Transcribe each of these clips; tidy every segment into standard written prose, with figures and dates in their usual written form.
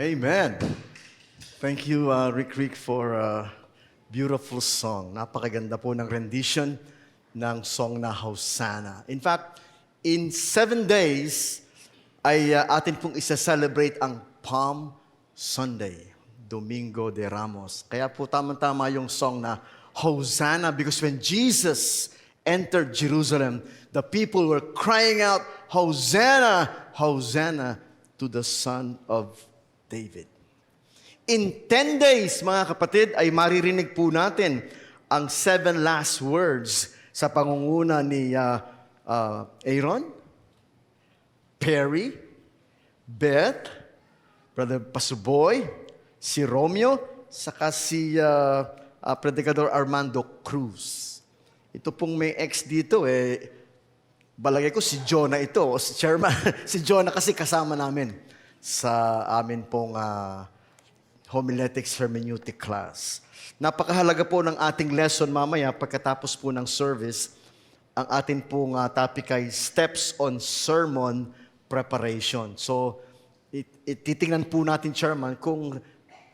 Amen. Thank you, Rick, for a beautiful song. Napakaganda po ng rendition ng song na Hosanna. In fact, in 7 days, ay atin pong isa-celebrate ang Palm Sunday, Domingo de Ramos. Kaya po tama-tama yung song na Hosanna, because when Jesus entered Jerusalem, the people were crying out, Hosanna, Hosanna to the Son of David. In 10 days, mga kapatid, ay maririnig po natin ang 7 last words sa pangunguna ni Aaron, Perry, Beth, Brother Pasuboy, si Romeo, saka si Predicador Armando Cruz. Ito pong may ex dito, balagay ko si Jonah ito, o si Chairman. Si Jonah kasi kasama namin sa amin pong homiletics hermeneutic class. Napakahalaga po ng ating lesson mamaya pagkatapos po ng service. Ang atin pong topic ay Steps on Sermon Preparation. So, titingnan po natin, Chairman, kung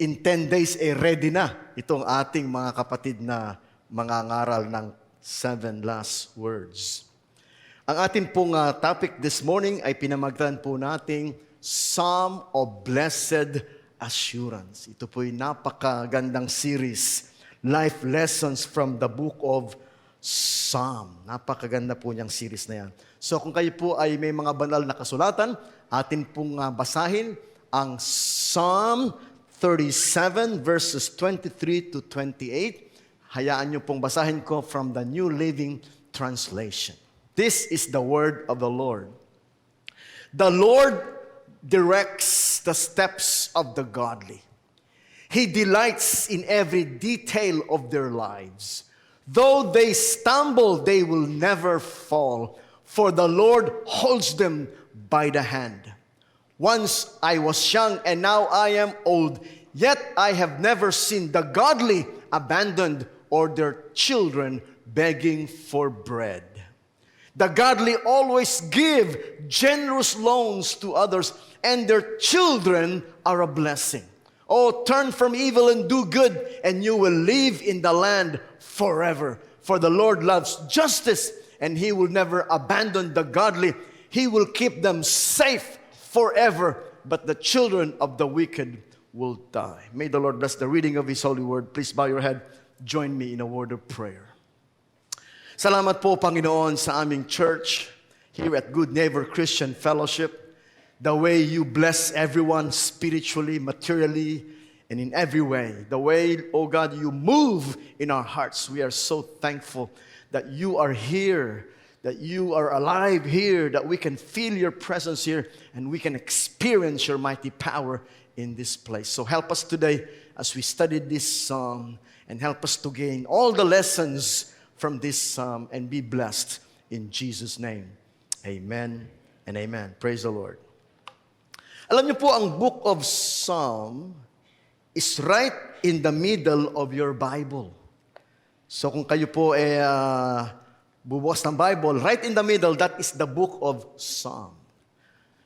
in 10 days ready na itong ating mga kapatid na mangangaral ng 7 last words. Ang atin pong topic this morning ay pinamagtan po nating Psalm of Blessed Assurance. Ito po'y napakagandang series, Life Lessons from the Book of Psalm. Napakaganda po niyang series na yan. So kung kayo po ay may mga banal na kasulatan, atin pong basahin ang Psalm 37 verses 23 to 28. Hayaan niyo pong basahin ko from the New Living Translation. This is the word of the Lord. The Lord directs the steps of the godly. He delights in every detail of their lives. Though they stumble, they will never fall, for the Lord holds them by the hand. Once I was young, and now I am old, yet I have never seen the godly abandoned or their children begging for bread. The godly always give generous loans to others, and their children are a blessing. Oh, turn from evil and do good, and you will live in the land forever. For the Lord loves justice, and He will never abandon the godly. He will keep them safe forever, but the children of the wicked will die. May the Lord bless the reading of His holy word. Please bow your head. Join me in a word of prayer. Salamat po, Panginoon, sa aming church here at Good Neighbor Christian Fellowship. The way you bless everyone spiritually, materially, and in every way. The way, oh God, you move in our hearts. We are so thankful that you are here, that you are alive here, that we can feel your presence here, and we can experience your mighty power in this place. So help us today as we study this psalm, and help us to gain all the lessons from this psalm and be blessed in Jesus' name. Amen and amen. Praise the Lord. Alam niyo po, ang book of Psalm is right in the middle of your Bible. So kung kayo po bubukas ng Bible, right in the middle, that is the book of Psalm.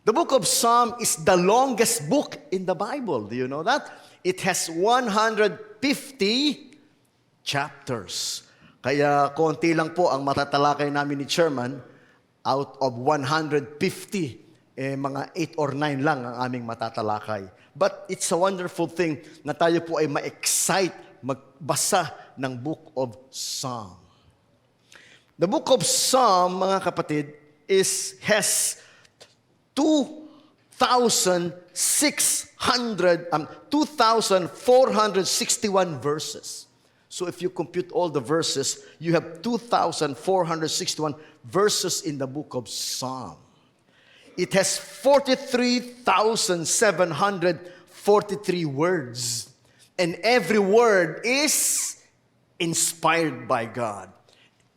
The book of Psalm is the longest book in the Bible. Do you know that? It has 150 chapters. Kaya konti lang po ang matatalakay namin ni Chairman. Out of 150, mga 8 or 9 lang ang aming matatalakay. But it's a wonderful thing na tayo po ay ma-excite magbasa ng Book of Psalm. The Book of Psalm, mga kapatid, has 2,461 verses. So if you compute all the verses, you have 2,461 verses in the book of Psalm. It has 43,743 words. And every word is inspired by God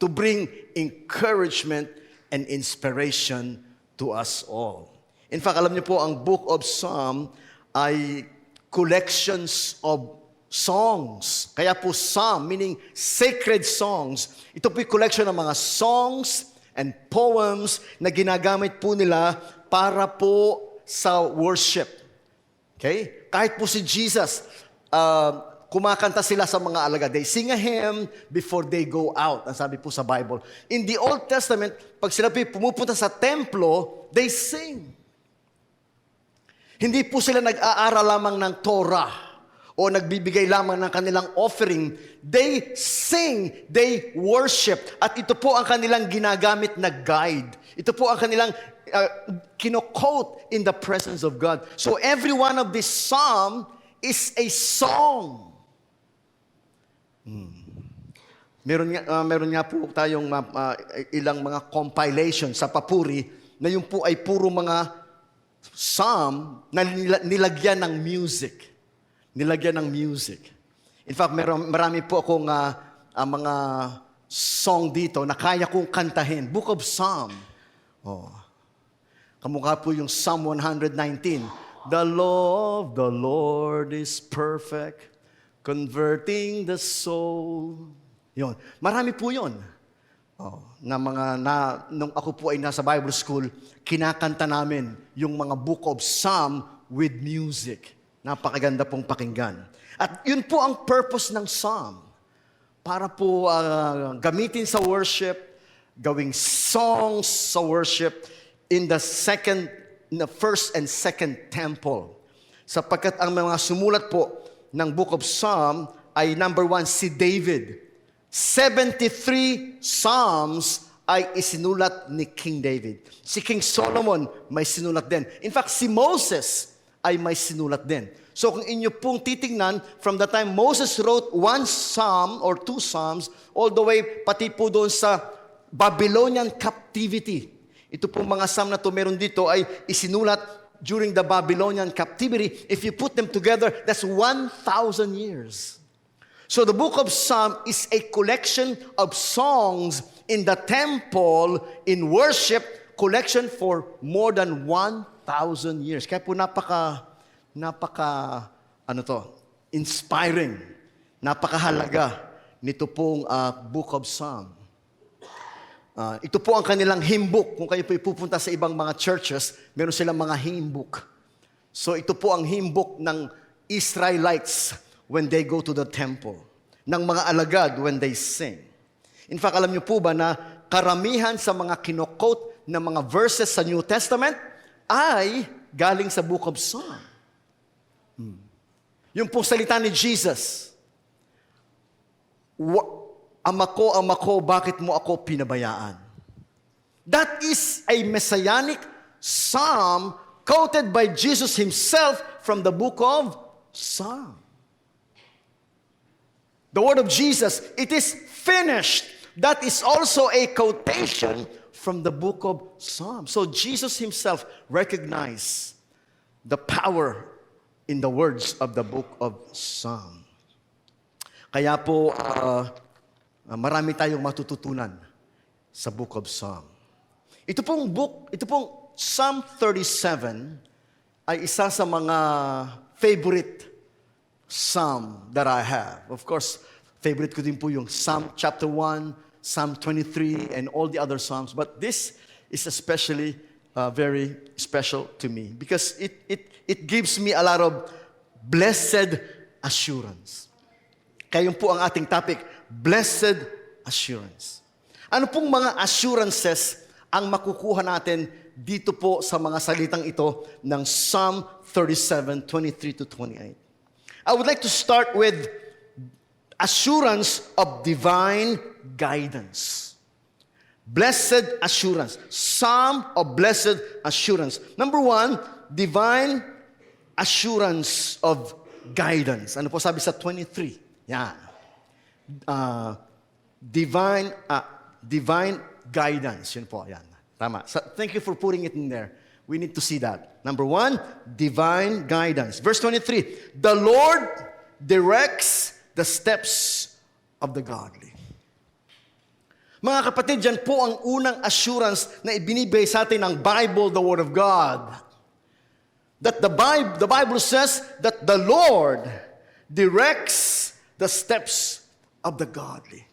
to bring encouragement and inspiration to us all. In fact, alam niyo po, ang book of Psalm ay collections of songs. Kaya po psalm, meaning sacred songs. Ito po'y collection ng mga songs and poems na ginagamit po nila para po sa worship. Okay? Kahit po si Jesus, kumakanta sila sa mga alagad. They sing a hymn before they go out. Ang sabi po sa Bible. In the Old Testament, pag sila pumupunta sa templo, they sing. Hindi po sila nag-aaral lamang ng Torah o nagbibigay lamang ng kanilang offering. They sing, they worship. At ito po ang kanilang ginagamit na guide. Ito po ang kanilang kino-quote in the presence of God. So every one of this psalm is a song. Meron nga po tayong ilang mga compilation sa papuri na yung po ay puro mga psalm na nilagyan ng music. Nilagyan ng music. In fact, marami po akong mga song dito na kaya kong kantahin. Book of Psalm. Kamukha po yung Psalm 119. The law of the Lord is perfect, converting the soul. Yon. Marami po yon. Nung ako po ay nasa Bible school, kinakanta namin yung mga book of Psalm with music. Napakaganda pong pakinggan. At yun po ang purpose ng Psalm. Para po gamitin sa worship, gawing songs sa worship in the first and second temple. Sapagkat ang mga sumulat po ng book of Psalm ay number 1, si David. 73 Psalms ay isinulat ni King David. Si King Solomon may sinulat din. In fact, si Moses ay may sinulat din. So kung inyo pong titingnan, from the time Moses wrote 1 Psalm or 2 Psalms, all the way pati po doon sa Babylonian captivity. Ito pong mga Psalm na ito meron dito ay isinulat during the Babylonian captivity. If you put them together, that's 1,000 years. So the book of Psalm is a collection of songs in the temple, in worship, collection for more than 1,000 years. Kaya po inspiring, napakahalaga nito pong book of Psalm. Ito po ang kanilang hymn book. Kung kayo po ipupunta sa ibang mga churches, meron silang mga hymn book. So ito po ang hymn book ng Israelites when they go to the temple. Ng mga alagad when they sing. In fact, alam niyo po ba na karamihan sa mga kino-quote na mga verses sa New Testament ay galing sa book of Psalm. Yung pong salita ni Jesus, Ama ko, bakit mo ako pinabayaan? That is a messianic psalm quoted by Jesus himself from the book of Psalm. The word of Jesus, it is finished. That is also a quotation from the book of Psalm. So Jesus himself recognized the power in the words of the book of Psalm. Kaya po, marami tayong matututunan sa book of Psalm. Ito pong Psalm 37 ay isa sa mga favorite Psalm that I have. Of course, favorite ko din po yung Psalm chapter 1, Psalm 23, and all the other Psalms. But this is especially very special to me because it gives me a lot of blessed assurance. Kaya yun po ang ating topic, blessed assurance. Ano pong mga assurances ang makukuha natin dito po sa mga salitang ito ng Psalm 37, 23 to 28? I would like to start with assurance of divine guidance. Blessed assurance. Psalm of blessed assurance. Number 1, divine assurance of guidance. Ano po sabi sa 23? Yan. Divine guidance. Yun po, yan. Tama. So, thank you for putting it in there. We need to see that. Number 1, divine guidance. Verse 23, the Lord directs the steps of the godly. Mga kapatid, yan po ang unang assurance na ibinibigay sa atin ng Bible, the Word of God. That the Bible says that the Lord directs the steps of the godly.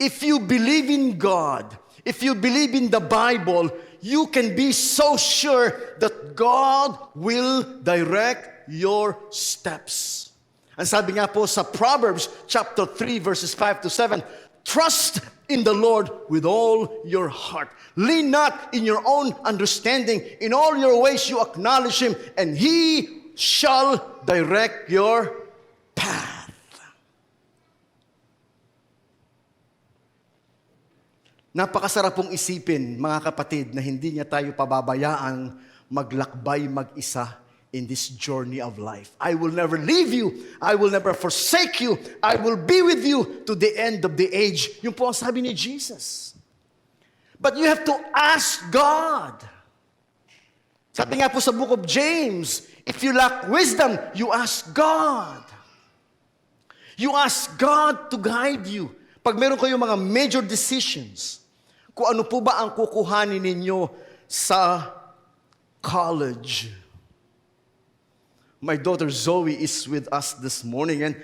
If you believe in God, if you believe in the Bible, you can be so sure that God will direct your steps. Ang sabi nga po sa Proverbs chapter 3 verses 5 to 7, trust in the Lord with all your heart. Lean not in your own understanding. In all your ways you acknowledge Him, and He shall direct your path. Napakasarap pong isipin, mga kapatid, na hindi niya tayo pababayaang maglakbay mag-isa in this journey of life. I will never leave you. I will never forsake you. I will be with you to the end of the age. Yung po ang sabi ni Jesus. But you have to ask God. Sabi nga po sa book of James, if you lack wisdom, you ask God. You ask God to guide you. Pag meron kayong mga major decisions, kung ano po ba ang kukuhanin ninyo sa college. My daughter Zoe is with us this morning, and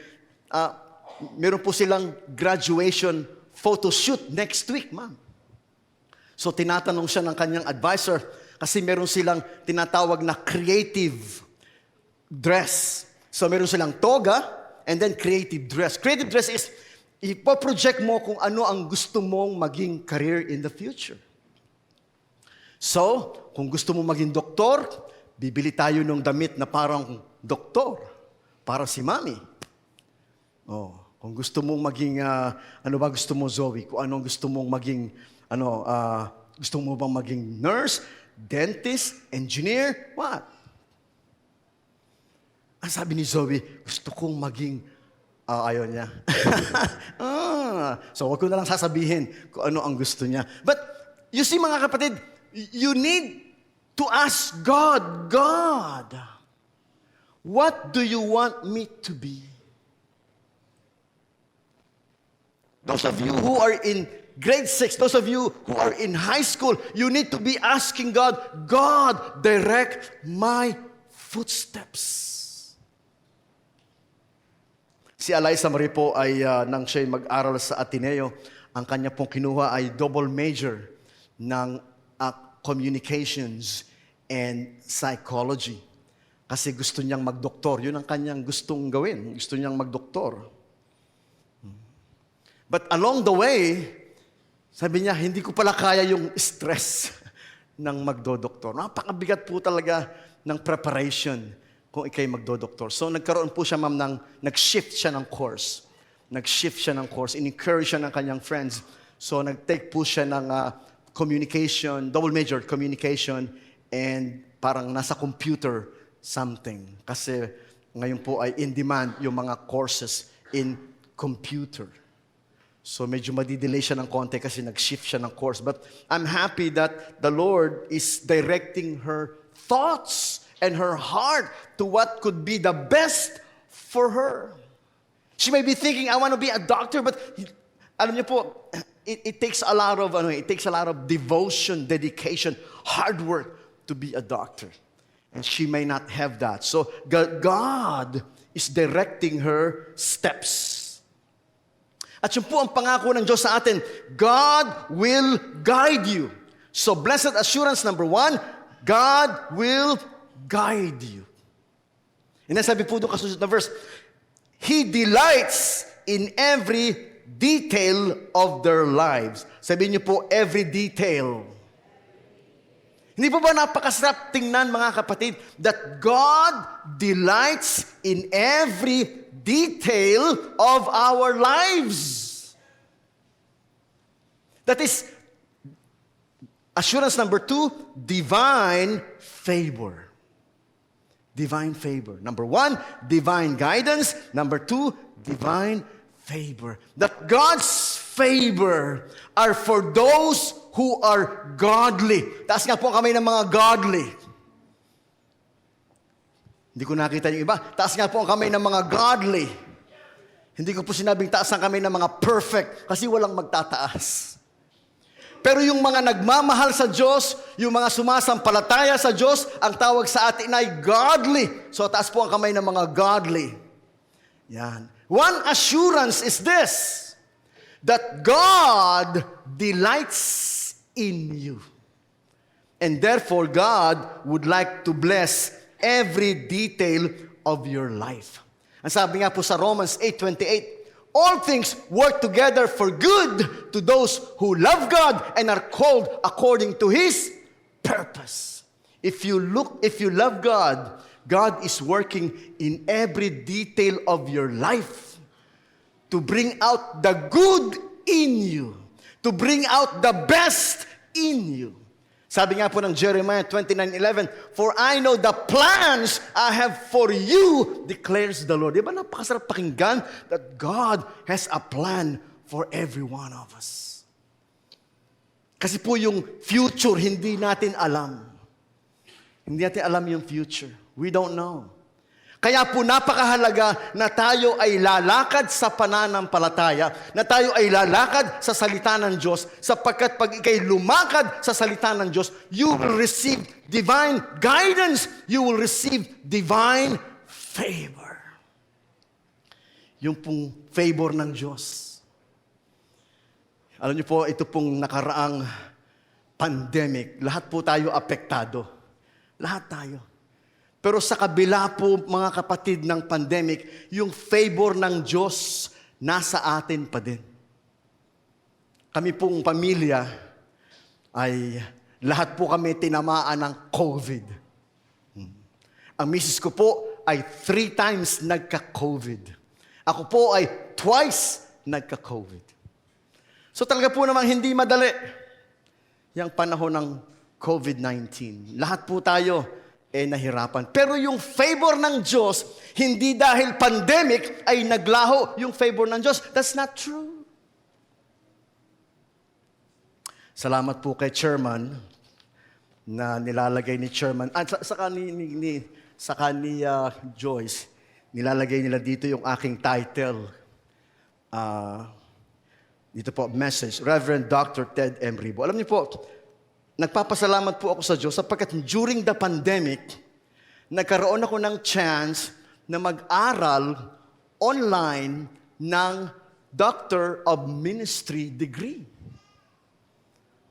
meron po silang graduation photo shoot next week, ma'am. So tinatanong siya ng kanyang advisor kasi meron silang tinatawag na creative dress. So meron silang toga and then creative dress. Creative dress is ipoproject mo kung ano ang gusto mong maging career in the future. So, kung gusto mong maging doktor, bibili tayo ng damit na parang doktor para si Mami. Oh, kung gusto mong maging ano ba gusto mo, Zoe? Kung anong gusto mong maging gusto mo bang maging nurse, dentist, engineer, what? Ang sabi ni Zoe, gusto kong maging ayaw niya. So, wag ko na lang sasabihin kung ano ang gusto niya. But, you see mga kapatid, you need to ask God, God, what do you want me to be? Those of you who are in grade 6, those of you who are in high school, you need to be asking God, God, direct my footsteps. Si Eliza Marie po ay nang siya'y mag-aral sa Ateneo, ang kanya pong kinuha ay double major ng communications and psychology. Kasi gusto niyang magdoktor. Yun ang kanyang gustong gawin. Gusto niyang magdoktor. But along the way, sabi niya, hindi ko pala kaya yung stress ng magdodoktor. Napakabigat po talaga ng preparation kung ikay magdodoktor. So nagkaroon po siya, ma'am, nag-shift siya ng course. Nag-shift siya ng course. In-encourage siya ng kanyang friends. So nag-take po siya ng communication, double major communication, and parang nasa computer something. Kasi ngayon po ay in demand yung mga courses in computer. So medyo madidelay siya ng konti kasi nag-shift siya ng course. But I'm happy that the Lord is directing her thoughts and her heart to what could be the best for her. She may be thinking, I want to be a doctor, but alam niyo po, it takes a lot of devotion, dedication, hard work to be a doctor. And she may not have that. So God is directing her steps. At yun po ang pangako ng Diyos sa atin, God will guide you. So blessed assurance number 1, God will guide you. And then sabi po doon kasunod na verse, He delights in every detail of their lives. Sabihin niyo po, every detail. Hindi po ba napakasarap tingnan, mga kapatid, that God delights in every detail of our lives? That is assurance number 2, divine favor. Divine favor. Number 1, divine guidance. Number 2, divine favor. That God's favor are for those who are godly. Taas nga po kami ng mga godly. Hindi ko nakita yung iba. Taas nga po ang kamay ng mga godly. Hindi ko po sinabing taas ang kamay ng mga perfect kasi walang magtataas. Pero yung mga nagmamahal sa Diyos, yung mga sumasampalataya sa Diyos, ang tawag sa atin ay godly. So taas po ang kamay ng mga godly. Yan. One assurance is this, that God delights in you. And therefore, God would like to bless every detail of your life. Ang sabi nga po sa Romans 8:28, all things work together for good to those who love God and are called according to His purpose. If you love God, God is working in every detail of your life to bring out the good in you, to bring out the best in you. Sabi nga po ng Jeremiah 29:11, for I know the plans I have for you, declares the Lord. Di ba napakasarap pakinggan that God has a plan for every one of us. Kasi po yung future, hindi natin alam. Hindi natin alam yung future. We don't know. Kaya po napakahalaga na tayo ay lalakad sa pananampalataya, na tayo ay lalakad sa salita ng Diyos, sapagkat pag ikay lumakad sa salita ng Diyos, you will receive divine guidance, you will receive divine favor. Yung pong favor ng Diyos. Alam niyo po, ito pong nakaraang pandemic, lahat po tayo apektado. Lahat tayo. Pero sa kabila po, mga kapatid, ng pandemic, yung favor ng Diyos nasa atin pa din. Kami pong pamilya ay lahat po kami tinamaan ng COVID. Ang misis ko po ay 3 times nagka-COVID. Ako po ay twice nagka-COVID. So talaga po namang hindi madali yung panahon ng COVID-19. Lahat po tayo nahirapan. Pero yung favor ng Diyos, hindi dahil pandemic ay naglaho yung favor ng Diyos. That's not true. Salamat po kay Chairman na nilalagay ni Chairman at saka ni Joyce, nilalagay nila dito yung aking title. Dito po, message, Reverend Dr. Ted M. Ribo. Alam niyo po, nagpapasalamat po ako sa Diyos sapagkat during the pandemic, nagkaroon ako ng chance na mag-aral online ng Doctor of Ministry degree.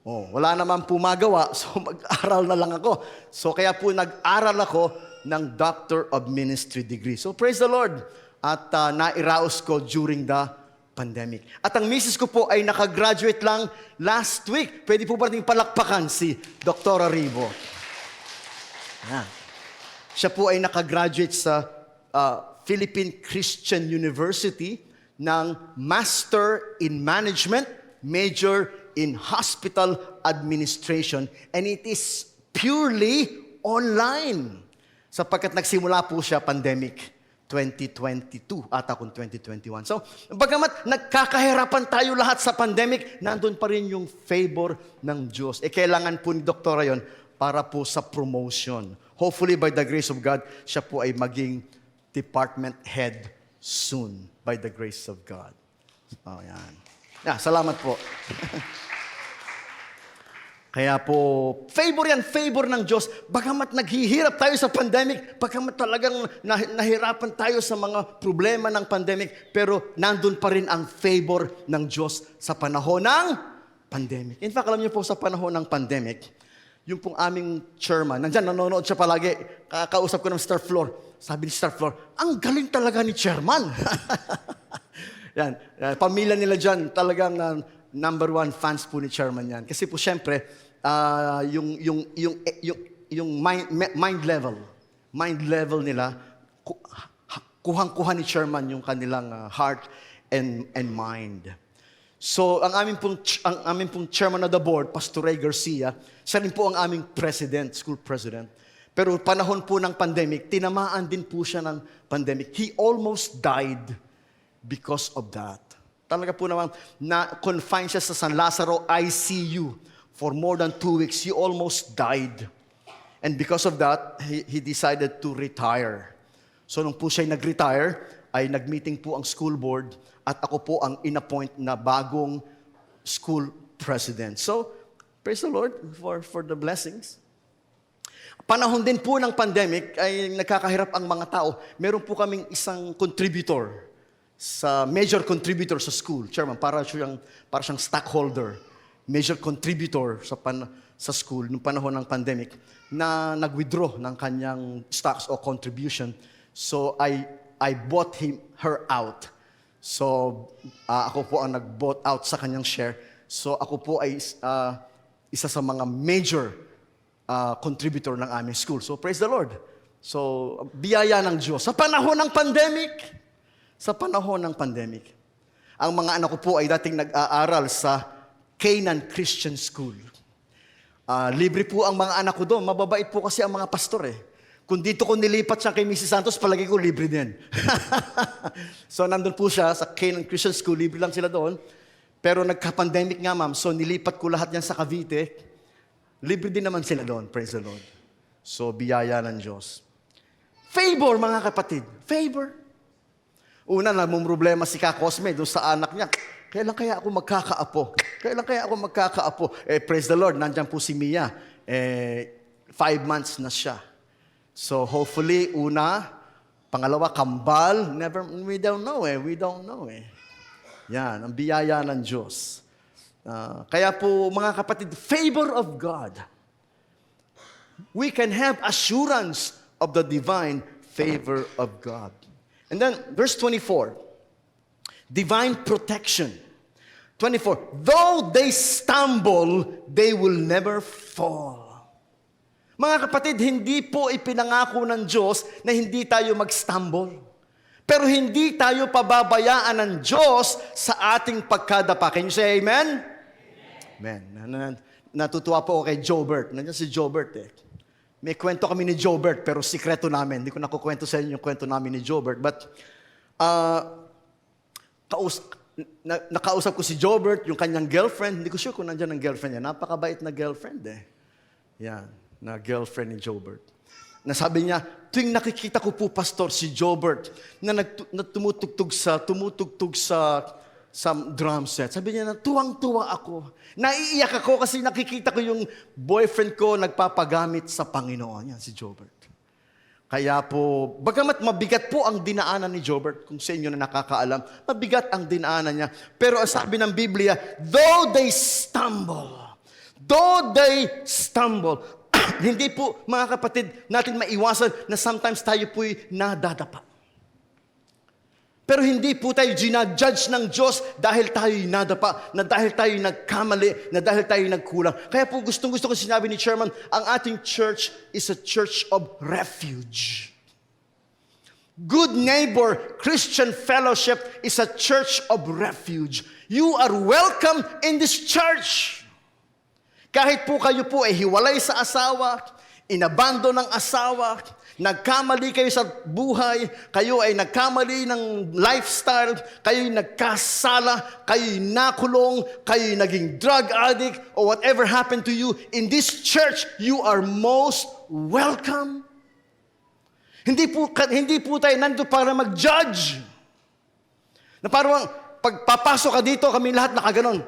Wala naman po magawa, so mag-aral na lang ako. So kaya po nag-aral ako ng Doctor of Ministry degree. So praise the Lord. At nairaos ko during the pandemic. At ang misis ko po ay nakagraduate lang last week. Pwede po ba nating palakpakan si Dr. Ribo? Siya po ay nakagraduate sa Philippine Christian University ng Master in Management, Major in Hospital Administration, and it is purely online. Sapagkat nagsimula po siya pandemic 2022 ata kung 2021. So, bagamat nagkakahirapan tayo lahat sa pandemic, nandun pa rin yung favor ng Diyos. Kailangan po ni Doktora yon para po sa promotion. Hopefully, by the grace of God, siya po ay maging department head soon by the grace of God. Yan. Salamat po. Kaya po, favor ng Diyos. Bagamat naghihirap tayo sa pandemic, bagamat talagang nahirapan tayo sa mga problema ng pandemic, pero nandun pa rin ang favor ng Diyos sa panahon ng pandemic. In fact, alam niyo po sa panahon ng pandemic, yung pong aming chairman, nandyan, nanonood siya palagi, kakausap ko ng Star Floor. Sabi ni Star Floor, ang galing talaga ni chairman. Yan, pamilya nila dyan, talagang number 1 fans po ni chairman yan. Kasi po syempre, yung mind level nila, kuhang-kuha ni chairman yung kanilang heart and mind. So, ang aming pong chairman of the board, Pastor Ray Garcia, siya rin po ang aming president, school president. Pero panahon po ng pandemic, tinamaan din po siya ng pandemic. He almost died because of that. Talaga po naman, na-confine siya sa San Lazaro ICU for more than 2 weeks. He almost died. And because of that, he decided to retire. So nung po siya nag-retire, ay nag-meeting po ang school board at ako po ang in-appoint na bagong school president. So, praise the Lord for the blessings. Panahon din po ng pandemic ay nagkakahirap ang mga tao. Meron po kaming isang contributor, major contributor sa school. Chairman, para siyang stockholder. Major contributor sa school noong panahon ng pandemic na nag-withdraw ng kanyang stocks o contribution So I bought her out. So ako po ang nag-bought out sa kanyang share. So ako po ay isa sa mga major contributor ng aming school. So praise the Lord. So biyaya ng Diyos. Sa panahon ng pandemic, ang mga anak ko po ay dating nag-aaral sa Canaan Christian School. Libre po ang mga anak ko doon. Mababait po kasi ang mga pastor eh. Kung dito ko nilipat siya kay Mrs. Santos, palagi ko libre din. So nandun po siya sa Canaan Christian School. Libre lang sila doon. Pero nagka-pandemic nga, ma'am. So nilipat ko lahat yan sa Cavite. Libre din naman sila doon. Praise the Lord. So biyaya ng Diyos. Favor, mga kapatid. Favor. Una, namumroblema si Kakosme doon sa anak niya. Kailan kaya ako magkakaapo? Praise the Lord, nandyan po si Mia. 5 months na siya. So hopefully, una, pangalawa, kambal. We don't know. Yan, ang biyaya ng Diyos. Kaya po, mga kapatid, favor of God. We can have assurance of the divine favor of God. And then, verse 24. Divine protection. 24. Though they stumble, they will never fall. Mga kapatid, hindi po ipinangako ng Diyos na hindi tayo mag-stumble. Pero hindi tayo pababayaan ng Diyos sa ating pagkadapa. Can you say amen? Amen. Natutuwa po ako kay Jobert. Nandiyan si Jobert eh. May kwento kami ni Jobert, pero sikreto namin. Hindi ko nakukwento sa inyo yung kwento namin ni Jobert. But, nakausap ko si Jobert, yung kanyang girlfriend. Hindi ko sure kung nandiyan ang girlfriend niya. Napakabait na girlfriend eh. Yan, na girlfriend ni Jobert. Nasabi niya, tuwing nakikita ko po, Pastor, si Jobert, na tumutugtog sa drum set. Sabi niya na, tuwang-tuwa ako. Naiiyak ako kasi nakikita ko yung boyfriend ko nagpapagamit sa Panginoon. Yan, si Jobert. Kaya po, bagamat mabigat po ang dinaanan ni Jobert, kung sa inyo na nakakaalam, mabigat ang dinaanan niya. Pero ang sabi ng Biblia, though they stumble, hindi po, mga kapatid, natin maiwasan na sometimes tayo po'y nadadapa. Pero hindi po tayo ginajudge ng Diyos dahil tayo'y nadapa, na dahil tayo'y nagkamali, na dahil tayo'y nagkulang. Kaya po gustong-gusto ko sinabi ni Chairman, ang ating church is a church of refuge. Good Neighbor Christian Fellowship is a church of refuge. You are welcome in this church. Kahit po kayo po ay hiwalay sa asawa, inabando ng asawa, nagkamali kayo sa buhay, kayo ay nagkamali ng lifestyle, kayo'y nagkasala, kayo'y nakulong, kayo'y naging drug addict, or whatever happened to you, in this church, you are most welcome. Hindi po tayo nandito para mag-judge. Na parang pagpapasok ka dito, kami lahat nakaganon.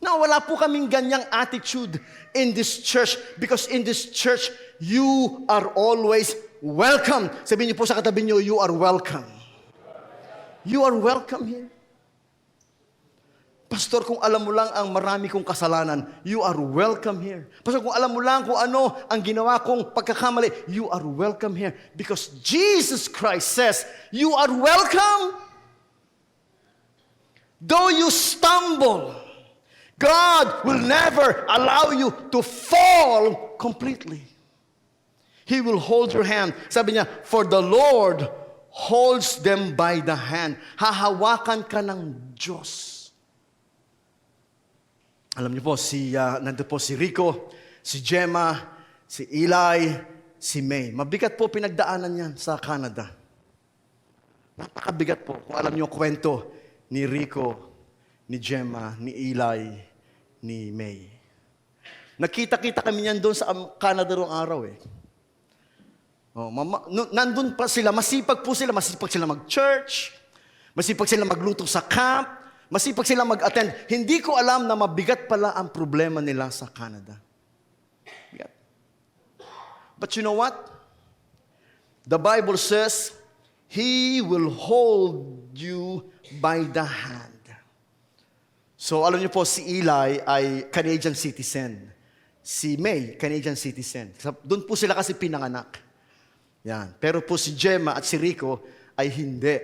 No, wala po kaming ganyang attitude in this church because in this church, you are always welcome. Sabihin niyo po sa katabi niyo, you are welcome. You are welcome here. Pastor, kung alam mo lang ang marami kong kasalanan, you are welcome here. Pastor, kung alam mo lang kung ano ang ginawa kong pagkakamali, you are welcome here. Because Jesus Christ says, you are welcome. Though you stumble, God will never allow you to fall completely. He will hold your hand. Sabi niya, for the Lord holds them by the hand. Hahawakan ka ng Diyos. Alam niyo po, nandito po si Rico, si Gemma, si Eli, si May. Mabigat po pinagdaanan yan sa Canada. Napakabigat po. Kung alam niyo kwento ni Rico, ni Gemma, ni Eli, ni May. Nakita-kita kami niyan doon sa Canada rong araw eh. Nandun pa sila, masipag sila mag-church, masipag sila magluto sa camp, masipag sila mag-attend. Hindi ko alam na mabigat pala ang problema nila sa Canada. But you know what? The Bible says, He will hold you by the hand. So, alam niyo po, si Eli ay Canadian citizen. Si May, Canadian citizen. Doon po sila kasi pinanganak. Yan. Pero po si Gemma at si Rico ay hindi.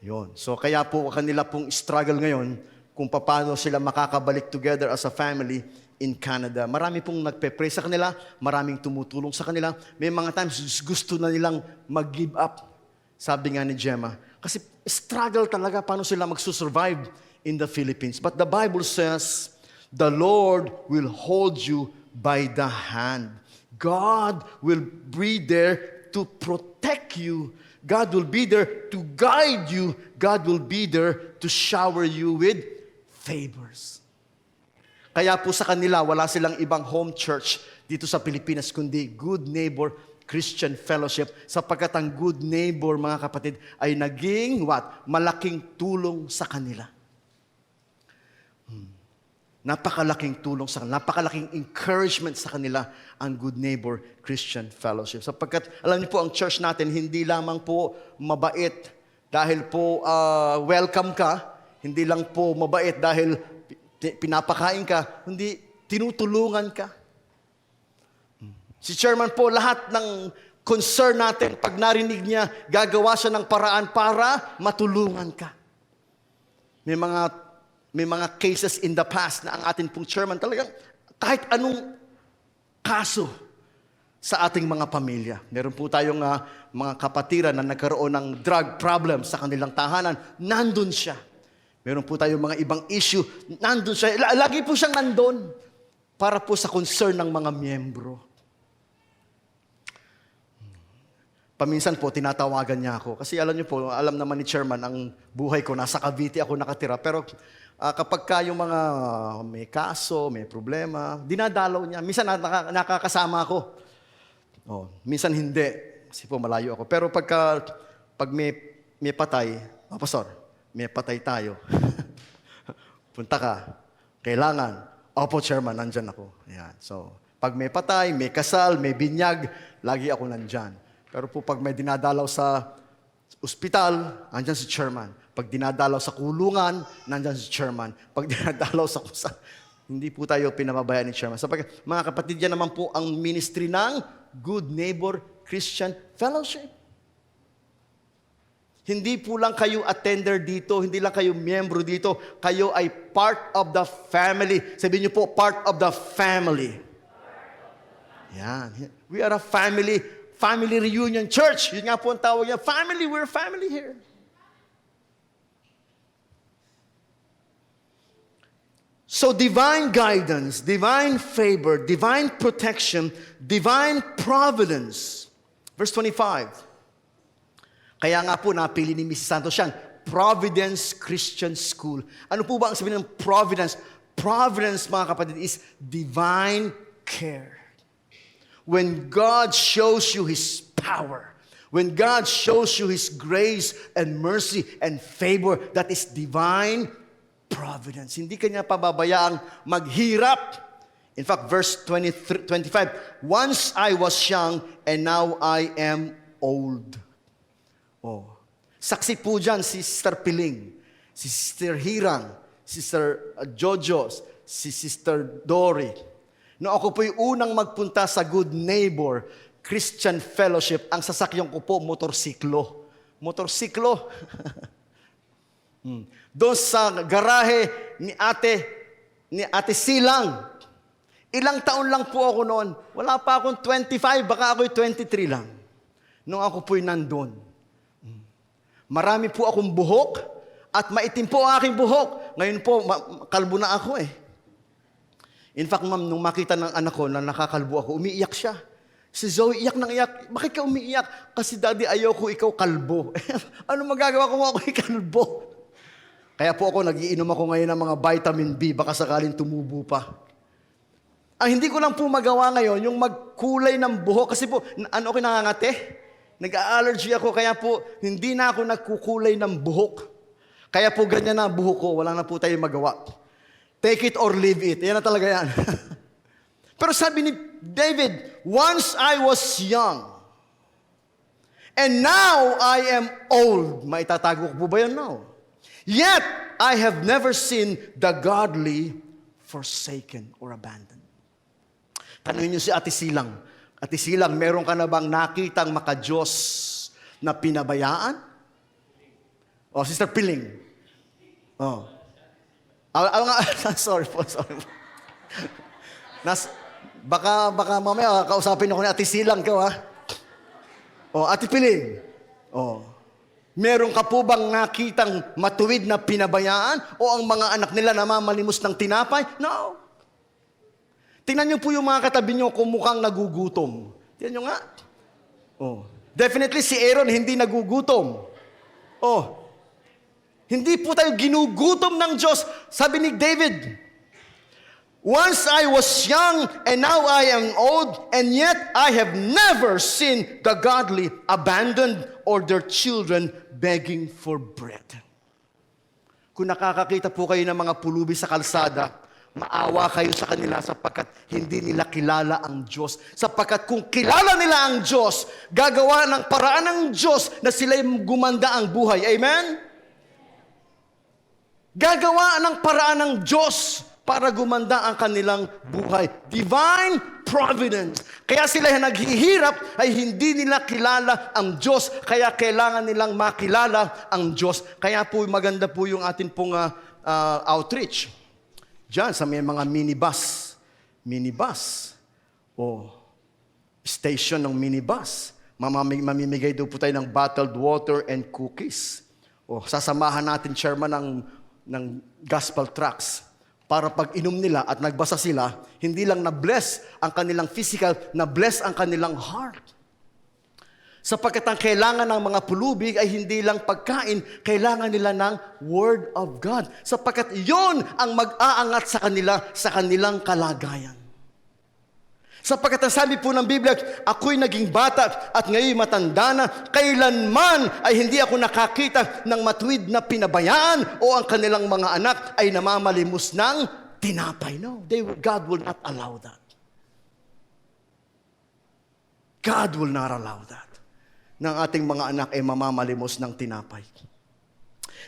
Yon. So kaya po kanila pong struggle ngayon kung paano sila makakabalik together as a family in Canada. Marami pong nagpe-pray sa kanila, maraming tumutulong sa kanila. May mga times gusto na nilang mag-give up. Sabi nga ni Gemma. Kasi struggle talaga paano sila magsusurvive in the Philippines. But the Bible says, the Lord will hold you by the hand. God will be there to protect you. God will be there to guide you. God will be there to shower you with favors. Kaya po sa kanila, wala silang ibang home church dito sa Pilipinas, kundi Good Neighbor Christian Fellowship. Sapagkat ang Good Neighbor, mga kapatid, ay naging what? Malaking tulong sa kanila. Napakalaking tulong sa kanila, napakalaking encouragement sa kanila ang Good Neighbor Christian Fellowship. Sapagkat, alam niyo po, ang church natin, hindi lamang po mabait dahil po welcome ka, hindi lang po mabait dahil pinapakain ka, hindi tinutulungan ka. Si Chairman po, lahat ng concern natin, pag narinig niya, gagawa siya ng paraan para matulungan ka. May mga cases in the past na ang ating pong chairman talagang kahit anong kaso sa ating mga pamilya. Meron po tayong mga kapatiran na nagkaroon ng drug problem sa kanilang tahanan. Nandun siya. Meron po tayong mga ibang issue. Nandun siya. Lagi po siyang nandun para po sa concern ng mga miyembro. Paminsan po, tinatawagan niya ako. Kasi alam niyo po, alam naman ni Chairman, ang buhay ko, nasa Cavite ako nakatira. Pero kapag ka yung mga may kaso, may problema, dinadalaw niya. Minsan nakakasama ako. Minsan hindi. Kasi po malayo ako. Pero pag may patay, Pastor, may patay tayo. Punta ka. Kailangan. Opo, Chairman, nandyan ako. Ayan. So, pag may patay, may kasal, may binyag, lagi ako nandyan. Pero po pag may dinadalaw sa ospital, nandyan si Chairman. Pag dinadalaw sa kulungan, nandyan si Chairman. Pag dinadalaw sa kusa, hindi po tayo pinababayaan ni Chairman. Sapagkat, mga kapatid, yan naman po ang ministry ng Good Neighbor Christian Fellowship. Hindi po lang kayo attender dito, hindi lang kayo miyembro dito, kayo ay part of the family. Sabihin niyo po, part of the family. Yan. We are a family reunion church. Yun nga po ang tawag niya. Family, we're family here. So divine guidance, divine favor, divine protection, divine providence. Verse 25. Kaya nga po napili ni Mrs. Santos siyang Providence Christian School. Ano po ba ang sabihin ng Providence? Providence, mga kapatid, is divine care. When God shows you His power, when God shows you His grace and mercy and favor, that is divine providence. Hindi kanya pababayaang maghirap. In fact, verse 25, once I was young and now I am old. Saksi po dyan si Sister Piling, si Sister Hirang, si Sister Jojo, si Sister Dory. No, ako po yung unang magpunta sa Good Neighbor Christian Fellowship, ang sasakyan ko po, motorsiklo. Motorsiklo. Doon sa garahe ni Ate Silang. Ilang taon lang po ako noon. Wala pa akong 25, baka ako'y 23 lang. Nung ako po'y nandun. Marami po akong buhok at maitim po ang aking buhok. Ngayon po, kalbo na ako eh. In fact, ma'am, nung makita ng anak ko na nakakalbo ako, umiiyak siya. Si Zoe, iyak nang iyak. Bakit ka umiiyak? Kasi daddy, ayoko ikaw kalbo. Ano magagawa ko kung ako'y kalbo? Kaya po ako, nagiinom ako ngayon ng mga vitamin B, baka sakaling tumubo pa. Ang hindi ko lang po magawa ngayon, yung magkulay ng buhok. Kasi po, ako nangangate? Nag-allergy ako, kaya po, hindi na ako nagkukulay ng buhok. Kaya po, ganyan na ang buhok ko. Wala na po tayong magawa. Take it or leave it. Yan na talaga yan. Pero sabi ni David, once I was young, and now I am old. Maitatago ko po ba yan now? Yet, I have never seen the godly forsaken or abandoned. Tanungin niyo si Ate Silang. At isilang, meron ka na bang nakitang maka-Diyos na pinabayaan? Oh, Sister Piling. Oh. Sorry po. Baka mamaya kausapin ako ni Ate Silang ka, ha? Oh, Ate Piling. Oh. Meron ka po bang nakitang matuwid na pinabayaan? O ang mga anak nila namamalimos ng tinapay? No. Tingnan niyo po yung mga katabi niyo kung mukhang nagugutom. Tingnan niyo nga. Oh. Definitely si Aaron hindi nagugutom. Oh. Hindi po tayo ginugutom ng Diyos. Sabi ni David, once I was young and now I am old, and yet I have never seen the godly abandoned or their children begging for bread. Kung nakakakita po kayo ng mga pulubi sa kalsada, maawa kayo sa kanila sapagkat hindi nila kilala ang Diyos. Sapagkat kung kilala nila ang Diyos, gagawa ng paraan ng Diyos na sila'y gumanda ang buhay. Amen? Gagawa ng paraan ng Diyos para gumanda ang kanilang buhay. Divine providence. Kaya sila naghihirap ay hindi nila kilala ang Diyos. Kaya kailangan nilang makilala ang Diyos. Kaya po maganda po yung atin pong outreach. Diyan sa may mga minibus. O station ng minibus. Mamimigay daw po tayo ng bottled water and cookies. O sasamahan natin, chairman, ng gospel tracts. Para pag inom nila at nagbasa sila, hindi lang na-bless ang kanilang physical, na-bless ang kanilang heart. Sapagkat ang kailangan ng mga pulubi ay hindi lang pagkain, kailangan nila ng Word of God. Sapagkat yon ang mag-aangat sa kanila sa kanilang kalagayan. Sapagkat ang sabi po ng Biblia, ako'y naging bata at ngayon matanda na, kailanman ay hindi ako nakakita ng matuwid na pinabayaan o ang kanilang mga anak ay namamalimos ng tinapay. No, God will not allow that. God will not allow that. Ng ating mga anak ay mamamalimos ng tinapay.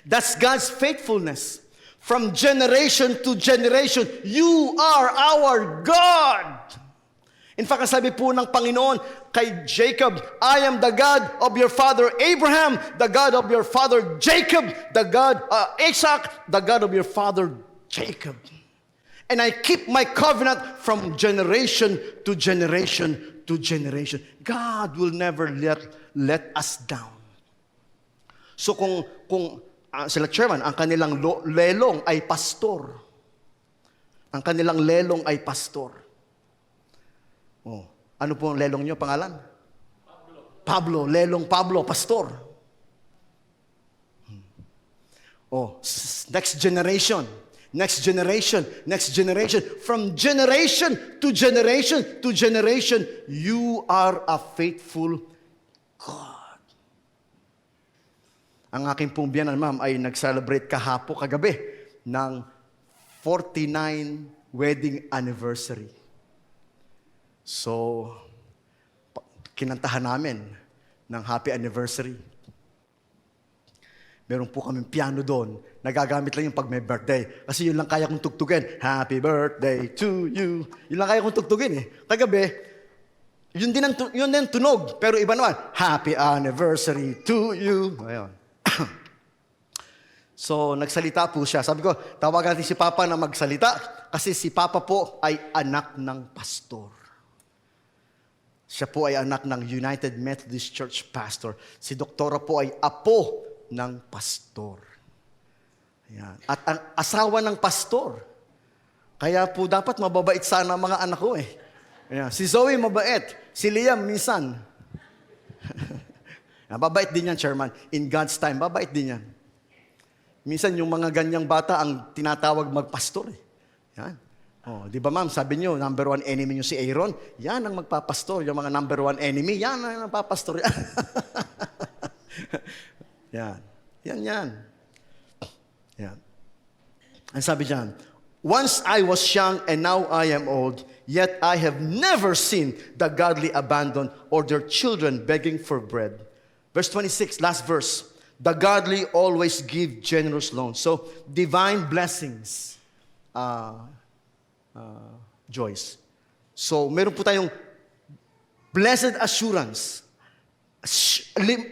That's God's faithfulness. From generation to generation, you are our God. In fact, sabi po ng Panginoon kay Jacob, I am the God of your father Abraham, the God of your father Jacob, the God Isaac, the God of your father Jacob. And I keep my covenant from generation to generation to generation. God will never let us down. So kung sila chairman, ang kanilang lelong ay pastor. Ang kanilang lelong ay pastor. Oh, ano po ang lelong niyo pangalan? Pablo, lelong Pablo, pastor. Oh, next generation. Next generation, next generation. From generation to generation to generation, you are a faithful God. Ang aking pong biyanan, ma'am, ay nag-celebrate kagabi ng 49 wedding anniversary. So, kinantahan namin ng happy anniversary. Meron po kaming piano doon. Nagagamit lang yung pag may birthday. Kasi yun lang kaya kong tugtugin. Happy birthday to you. Yun lang kaya kong tugtugin eh. Kagabi, yun din tunog. Pero iba naman, happy anniversary to you. Ayun. So, nagsalita po siya. Sabi ko, tawagan natin si Papa na magsalita. Kasi si Papa po ay anak ng pastor. Siya po ay anak ng United Methodist Church pastor. Si Doktora po ay apo ng pastor. Ayan. At ang asawa ng pastor. Kaya po dapat mababait sana ang mga anak ko eh. Ayan. Si Zoe mabait. Si Liam minsan. Babait din yan, Chairman. In God's time, babait din yan. Minsan yung mga ganyang bata ang tinatawag magpastor eh. Yan. Oh, di ba ma'am, sabi niyo, number one enemy niyo si Aaron, yan ang magpapastor. Yung mga number one enemy, yan ang magpapastor. Yan. Yan. Ang sabi diyan, once I was young and now I am old, yet I have never seen the godly abandoned or their children begging for bread. Verse 26, last verse. The godly always give generous loans. So, divine blessings. Joyce. So, meron po tayong Blessed assurance.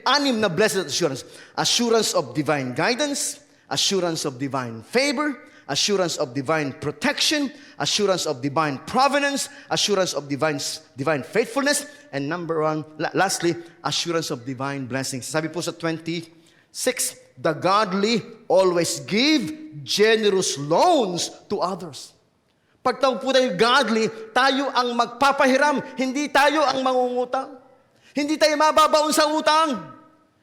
Anim na blessed assurance. Assurance of divine guidance, assurance of divine favor, assurance of divine protection, assurance of divine providence, assurance of divine faithfulness, and number one, lastly, assurance of divine blessings. Sabi po sa 26, the godly always give generous loans to others. Pag po tayo godly, tayo ang magpapahiram, hindi tayo ang mangungutang. Hindi tayo mababaon sa utang.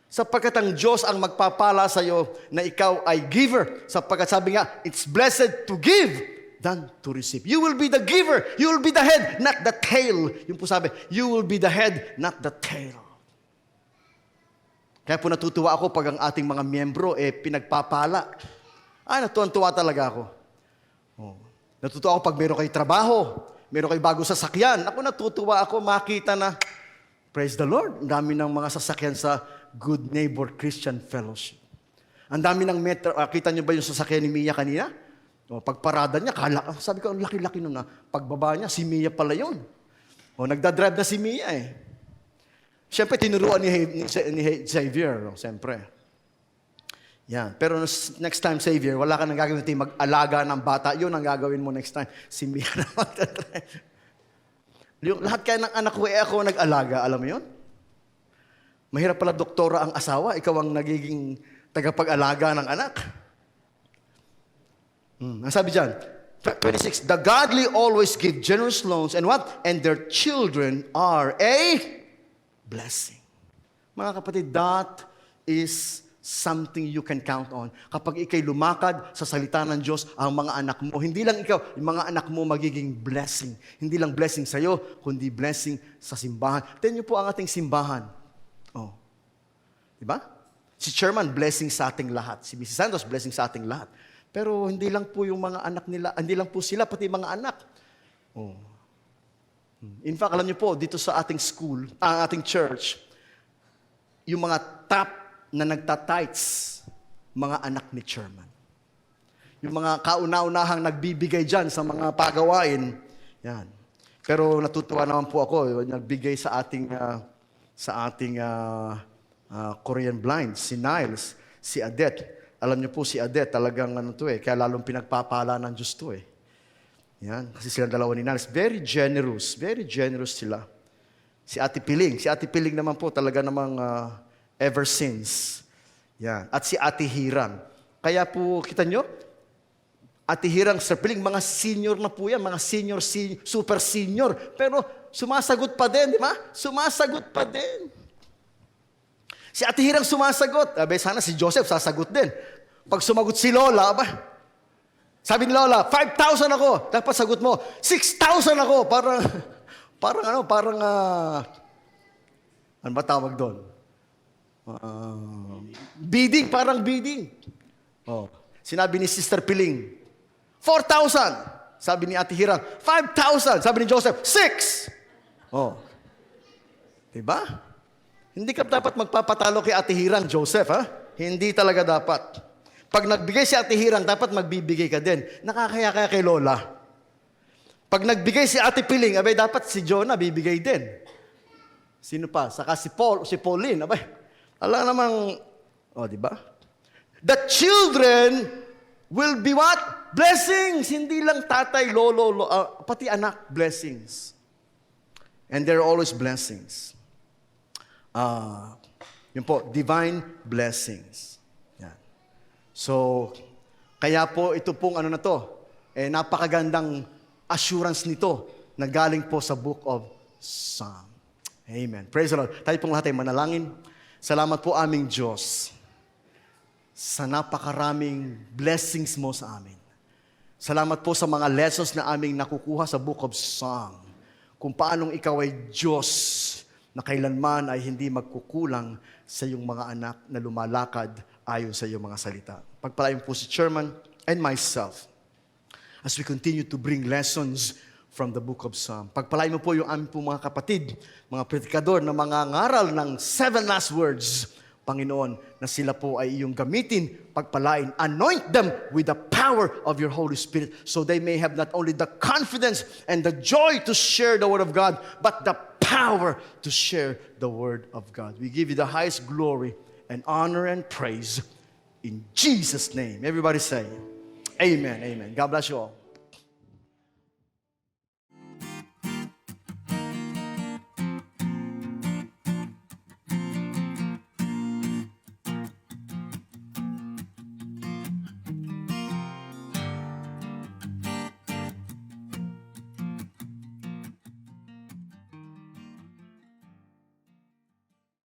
Sapagkat ang Diyos ang magpapala sa iyo na ikaw ay giver. Sapagkat sabi nga, it's blessed to give than to receive. You will be the giver. You will be the head, not the tail. Yung po sabi, you will be the head, not the tail. Kaya po natutuwa ako pag ang ating mga miyembro pinagpapala. Natutuwa talaga ako. Natutuwa ako pag meron kayo trabaho, meron kayo bagong sasakyan. Natutuwa ako makita na, praise the Lord, ang dami ng mga sasakyan sa Good Neighbor Christian Fellowship. Ang dami ng metro. Kita niyo ba yung sasakyan ni Mia kanina? Pagparada niya, sabi ko, ang laki-laki nun na. Pagbaba niya, si Mia pala yun. Nagdadrive na si Mia eh. Siyempre, tinuruan ni Xavier, siyempre. Yan. Pero next time, Xavier, wala ka nang gagawin natin mag-alaga ng bata. Yun ang gagawin mo next time. Si Mia na magdadrive. Lahat kaya ng anak ko, ako nag-alaga. Alam mo yun? Mahirap pala doktora ang asawa, ikaw ang nagiging tagapag-alaga ng anak. Ang sabi dyan, 26, the godly always give generous loans and what? And their children are a blessing. Mga kapatid, that is something you can count on. Kapag ikay lumakad sa salita ng Diyos, ang mga anak mo, hindi lang ikaw, yung mga anak mo magiging blessing. Hindi lang blessing sa'yo, kundi blessing sa simbahan. Tingnan niyo po ang ating simbahan. Diba? Si Chairman, blessing sa ating lahat. Si Mrs. Santos, blessing sa ating lahat. Pero hindi lang po yung mga anak nila, hindi lang po sila, pati mga anak. In fact, alam niyo po, dito sa ating school, ating church, yung mga top na nagtatights, mga anak ni Chairman. Yung mga kauna-unahang nagbibigay dyan sa mga pagawain, yan. Pero natutuwa naman po ako, nagbigay sa ating Korean blind, si Niles, si Adet. Alam niyo po si Adet, talagang kaya lalong pinagpapala ng Diyos to eh. Yan, kasi silang dalawa ni Niles. Very generous sila. Si Ate Piling naman po talaga namang ever since. Yan. At si Ate Hirang. Kaya po, kita nyo, Ate Hirang, Sir Piling, mga senior na po yan, mga senior, super senior. Pero sumasagot pa din, di ba? Sumasagot pa din. Si Ate Hirang sumasagot. Sana si Joseph sasagot din. Pag sumagot si Lola, sabi ni Lola, 5,000 ako. Dapat sagot mo, 6,000 ako. Ano ba tawag doon? Bidding, parang bidding. Sinabi ni Sister Piling, 4,000. Sabi ni Ate Hirang, 5,000. Sabi ni Joseph, 6. Diba? Hindi ka dapat magpapatalo kay Ate Hirang, Joseph, ha? Hindi talaga dapat. Pag nagbigay si Ate Hirang, dapat magbibigay ka din. Nakakaya kaya kay Lola. Pag nagbigay si Ate Piling, dapat si Jonah bibigay din. Sino pa? Saka si Pauline, alam namang, di ba? The children will be what? Blessings. Hindi lang tatay, lolo, pati anak, blessings. And they're always blessings. Yun po, divine blessings. Yan. So, kaya po ito pong napakagandang assurance nito na galing po sa Book of Psalm. Amen. Praise the Lord. Tayo pong lahat ay manalangin. Salamat po aming Diyos sa napakaraming blessings mo sa amin. Salamat po sa mga lessons na aming nakukuha sa Book of Psalm. Kung paanong ikaw ay Diyos na kailanman ay hindi magkukulang sa iyong mga anak na lumalakad ayon sa iyong mga salita. Pagpalain po si Chairman and myself as we continue to bring lessons from the Book of Psalm. Pagpalain mo po yung aming po mga kapatid, mga predikador na mga ngaral ng 7 last words, Panginoon, na sila po ay iyong gamitin, pagpalain, anoint them with the power of your Holy Spirit so they may have not only the confidence and the joy to share the Word of God, but the power to share the Word of God. We give you the highest glory and honor and praise in Jesus' name. Everybody say, amen, amen. God bless you all.